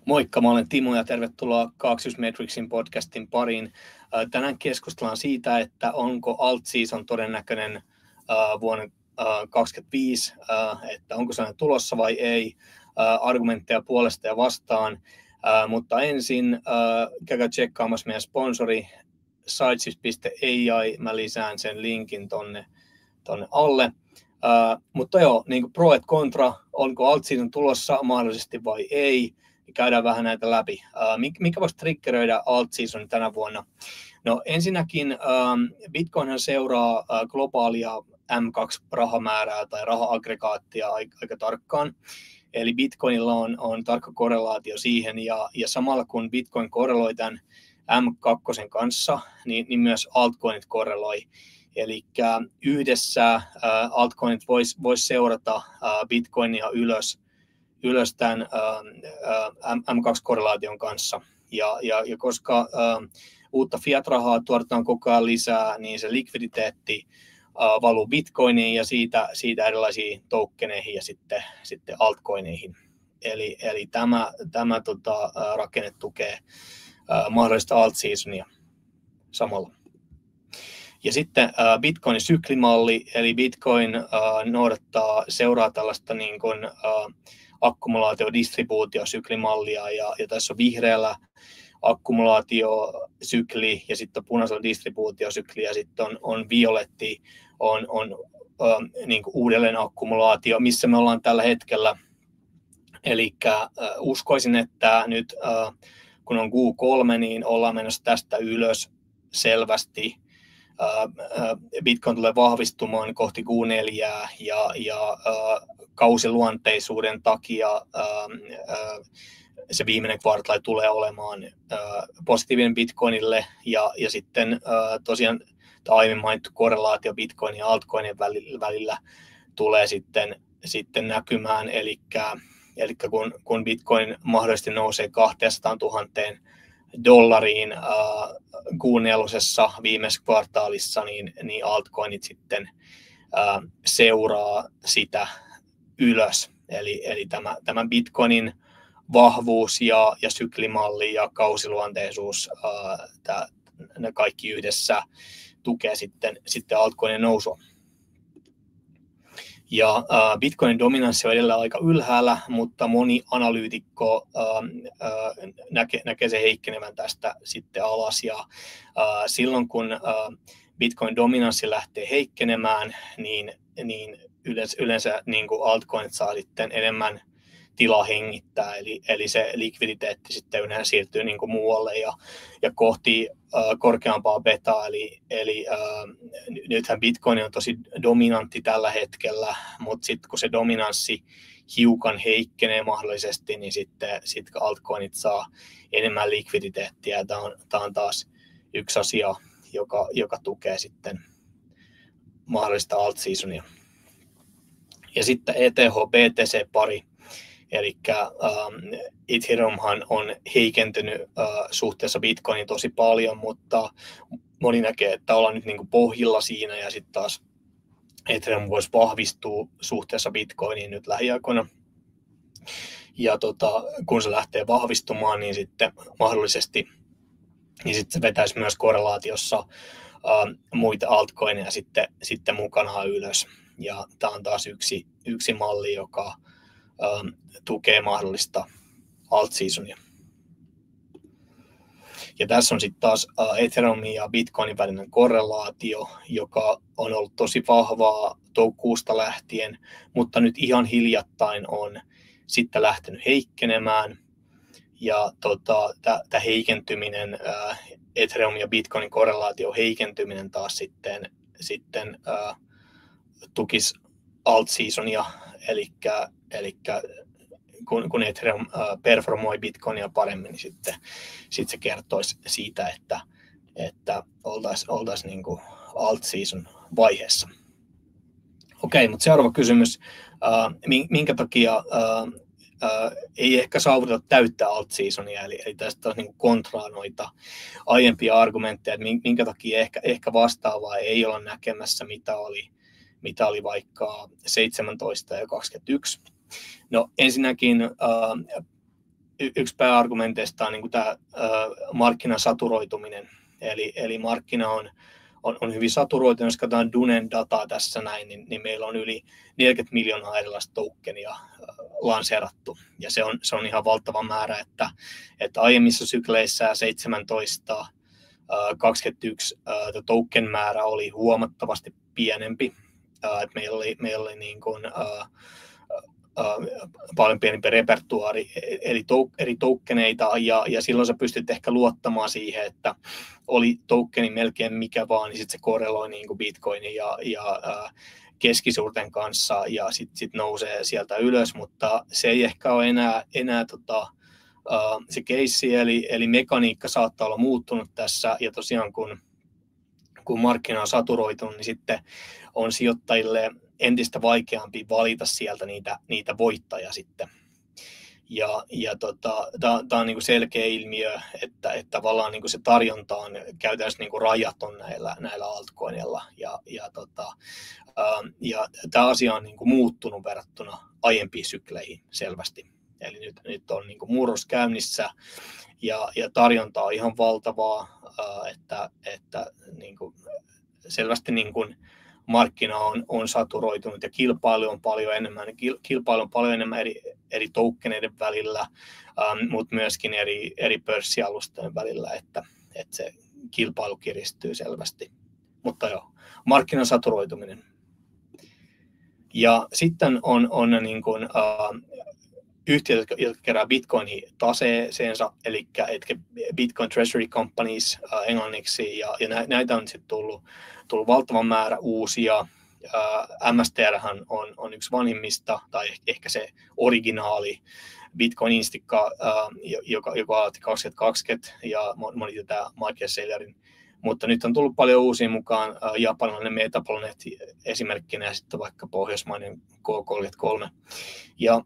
Moikka, mä olen Timo ja tervetuloa Kaaksius Metricsin podcastin pariin. Tänään keskustellaan siitä, että onko alt-season todennäköinen vuonna 2025, että onko sellainen tulossa vai ei, argumentteja puolesta ja vastaan. Mutta ensin käykää tsekkaamassa meidän sponsori Siteshift.ai, mä lisään sen linkin tonne alle. Mutta joo, niin kuin pro et contra, onko alt-season tulossa mahdollisesti vai ei, niin käydään vähän näitä läpi. Mikä voisi triggeröidä alt-seasonin tänä vuonna? No ensinnäkin Bitcoinhan seuraa globaalia M2-rahamäärää tai raha-aggregaattia aika tarkkaan. Eli Bitcoinilla on tarkka korrelaatio siihen, ja samalla kun Bitcoin korreloi tämän M2 kanssa, niin myös altcoinit korreloi. Eli yhdessä altcoinit vois seurata Bitcoinia ylös tämän M2-korrelaation kanssa. Ja koska uutta fiat-rahaa tuotetaan koko ajan lisää, niin se likviditeetti valuu Bitcoiniin ja siitä erilaisiin tokeneihin ja sitten altcoineihin. Eli tämä rakenne tukee mahdollista alt-seasonia samalla. Ja sitten Bitcoinin syklimalli, eli Bitcoin seuraa tällaista niin kuin akkumulaatiodistribuutiosyklimallia, ja tässä on vihreällä akkumulaatiosykli, ja sitten on punaisella distribuutiosykli, ja sitten on violetti, on niin kuin uudelleen akkumulaatio, missä me ollaan tällä hetkellä. Eli uskoisin, että nyt kun on Q3, niin ollaan menossa tästä ylös selvästi. Bitcoin tulee vahvistumaan kohti Q4 ja kausiluonteisuuden takia se viimeinen kvartaali tulee olemaan positiivinen Bitcoinille ja sitten tosiaan aiemmin mainittu korrelaatio Bitcoinin ja altcoinin välillä tulee sitten näkymään, eli kun Bitcoin mahdollisesti nousee 200 000 dollariin Q4 viimeisessä kvartaalissa, niin altcoinit sitten seuraa sitä ylös. Eli tämä Bitcoinin vahvuus ja syklimalli ja kausiluonteisuus, ne kaikki yhdessä tukee sitten altcoinin nousua. Ja Bitcoinin dominanssi on edelleen aika ylhäällä, mutta moni analyytikko näkee sen heikkenevän tästä sitten alas. Ja silloin kun Bitcoin dominanssi lähtee heikkenemään, niin yleensä niin kuin altcoinit saa sitten enemmän tilaa hengittää, eli se likviditeetti sitten yleensä siirtyy niin kuin muualle ja kohti korkeampaa betaa, eli nythän Bitcoin on tosi dominantti tällä hetkellä, mutta sitten kun se dominanssi hiukan heikkenee mahdollisesti, niin sitten altcoinit saa enemmän likviditeettiä. Tämä on taas yksi asia, joka tukee sitten mahdollista alt-seasonia. Ja sitten ETH-BTC-pari. Eli Ethereumhan on heikentynyt suhteessa Bitcoiniin tosi paljon, mutta moni näkee, että ollaan nyt niin kuin pohjilla siinä, ja sitten taas Ethereum voisi vahvistua suhteessa Bitcoiniin nyt lähiaikoina. Ja kun se lähtee vahvistumaan, niin sitten mahdollisesti niin sitten se vetäisi myös korrelaatiossa muita altcoineja sitten mukanaan ylös. Ja tämä on taas yksi malli, joka tukee mahdollista alt-seasonia. Ja tässä on sitten taas Ethereumin ja Bitcoinin välinen korrelaatio, joka on ollut tosi vahvaa toukokuusta lähtien, mutta nyt ihan hiljattain on sitten lähtenyt heikkenemään. Ja tämä heikentyminen, Ethereum ja Bitcoinin korrelaatio heikentyminen taas sitten tukisi alt-seasonia, eli kun Ethereum performoi Bitcoinia paremmin, niin sitten se kertoisi siitä, että oltaisiin niin kuin alt-season vaiheessa. Okei, mutta seuraava kysymys. Minkä takia ei ehkä saavuteta täyttä alt-seasonia, eli tästä on niin kuin kontraa noita aiempia argumentteja, että minkä takia ehkä vastaavaa ei olla näkemässä, mitä oli vaikka 17 ja 21. No ensinnäkin yksi pääargumenteista on niin kuin tämä markkinan saturoituminen. Eli markkina on hyvin saturoitunut. Jos katsotaan Dunen dataa tässä näin, niin meillä on yli 40 miljoonaa erilaista tokenia lanseerattu. Ja se on ihan valtava määrä, että aiemmissa sykleissä 17, 21 token määrä oli huomattavasti pienempi. Meillä oli niin kuin, paljon pienempi repertuaari eri tokeneita, ja silloin sä pystyt ehkä luottamaan siihen, että oli tokeni melkein mikä vaan, niin sitten se korreloi niin kuin Bitcoinin ja keskisuurten kanssa, ja sitten nousee sieltä ylös, mutta se ei ehkä ole enää se keissi, eli mekaniikka saattaa olla muuttunut tässä, ja tosiaan kun markkina on saturoitunut, niin sitten on sijoittajille entistä vaikeampi valita sieltä niitä voittajia sitten. Tämä on niin kuin selkeä ilmiö, että tavallaan niin kuin se tarjonta on käytännössä niin kuin rajaton näillä altcoinilla. Ja tämä asia on niin kuin muuttunut verrattuna aiempiin sykleihin selvästi. Eli nyt on niin kuin murros käynnissä ja tarjonta on ihan valtavaa, että niin kuin selvästi niin kuin markkina on saturoitunut ja kilpailu on paljon enemmän eri tokeneiden välillä, mutta myöskin eri pörssialustojen välillä, että se kilpailu kiristyy selvästi. Mutta joo, markkinan saturoituminen. Ja sitten on niin kuin, yhtiöt, jotka kerää Bitcoinin taseeseensa, eli Bitcoin Treasury Companies englanniksi, ja näitä on sitten tullut valtavan määrä uusia. MSTR on yksi vanhimmista, tai ehkä se originaali Bitcoin Instica, joka aloitti 2020, ja moni tätä Michael Saylerin. Mutta nyt on tullut paljon uusia mukaan, japanilainen Metaplanet esimerkkinä, ja sitten vaikka pohjoismainen K33. Ja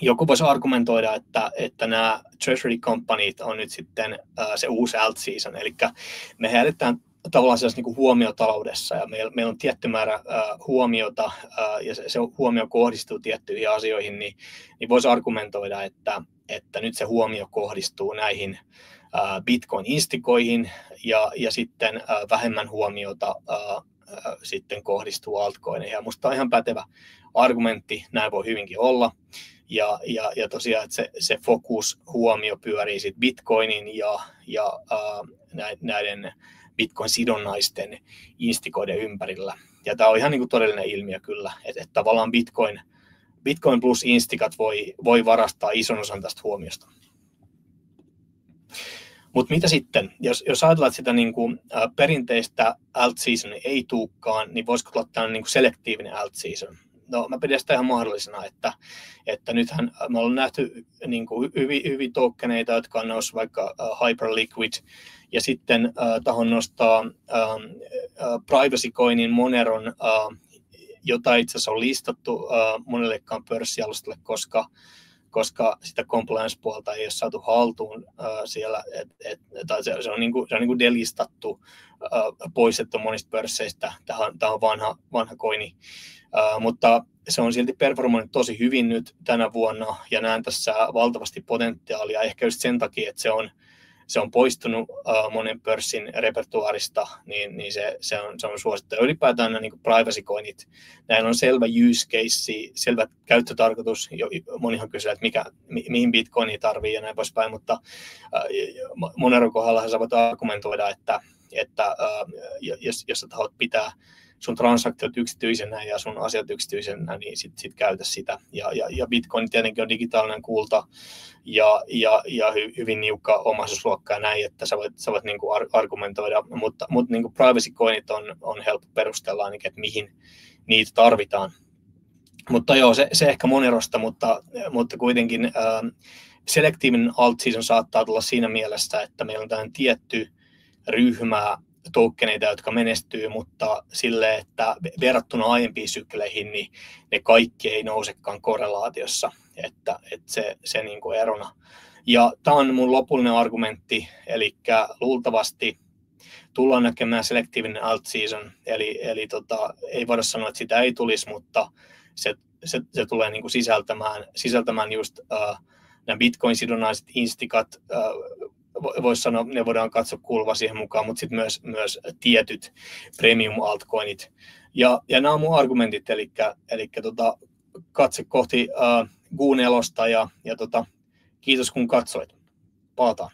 joku voisi argumentoida, että nämä treasury companyt on nyt sitten se uusi alt season, eli me eletään tavallaan sellaisessa niin huomiotaloudessa, ja meillä on tietty määrä huomiota, ja se huomio kohdistuu tiettyihin asioihin, niin voisi argumentoida, että nyt se huomio kohdistuu näihin Bitcoin-instikoihin, ja sitten vähemmän huomiota sitten kohdistuu altcoineihin. Ja musta on ihan pätevä argumentti, näin voi hyvinkin olla. Ja tosiaan, että se fokushuomio pyörii sit Bitcoinin ja näiden Bitcoin-sidonnaisten instikoiden ympärillä. Ja tämä on ihan niin kuin todellinen ilmiö kyllä, että tavallaan Bitcoin plus instikat voi varastaa ison osan tästä huomiosta. Mutta mitä sitten, jos ajatellaan, että sitä niin kuin, perinteistä alt season ei tulekaan, niin voisiko tulla tällainen niin kuin selektiivinen alt season? No, mä pidän sitä ihan mahdollisena, että nythän me ollaan nähty niin kuin hyviä tokeneita, jotka on noussut vaikka Hyperliquid, ja sitten tahon nostaa Privacy Coinin Moneron, jota itse asiassa on listattu monellekaan pörssialustalle, koska sitä compliance-puolta ei ole saatu haltuun siellä, tai se on niin kuin delistattu, poistettu monista pörsseistä. Tämä on vanha koini, mutta se on silti performoinut tosi hyvin nyt tänä vuonna, ja näen tässä valtavasti potentiaalia, ehkä just sen takia, että se on poistunut monen pörssin repertuaarista, niin se on suosittu. Ja ylipäätään nämä niin privacy coinit, näillä on selvä use case, selvä käyttötarkoitus. Monihan kysyy, että mihin bitcoinia tarvii ja näin poispäin, mutta Moneron kohdalla sä voit argumentoida, että jos sä tahot pitää sun transaktiot yksityisenä ja sun asiat yksityisenä, niin sit käytä sitä. Ja Bitcoin tietenkin on digitaalinen kulta ja hyvin niukka omaisuusluokka ja näin, että sä voit niin kuin argumentoida, mutta niin kuin privacy coinit on helppo perustella ainakin, että mihin niitä tarvitaan. Mutta joo, se ehkä Monerosta, mutta kuitenkin selektiivinen alt season saattaa tulla siinä mielessä, että meillä on tämmöinen tietty ryhmä tokeneita, jotka menestyy, mutta silleen, että verrattuna aiempiin sykleihin, niin ne kaikki ei nousekaan korrelaatiossa, että se niin kuin erona. Ja tämä on mun lopullinen argumentti, eli luultavasti tullaan näkemään selektiivinen alt season, eli ei voida sanoa, että sitä ei tulisi, mutta se tulee niin kuin sisältämään just nämä Bitcoin-sidonnaiset instikat, voisi sanoa, ne voidaan katsoa kuuluva siihen mukaan, mutta sitten myös tietyt premium-altcoinit. Ja nämä on mun argumentit, eli katse kohti Q4 ja kiitos kun katsoit. Palataan.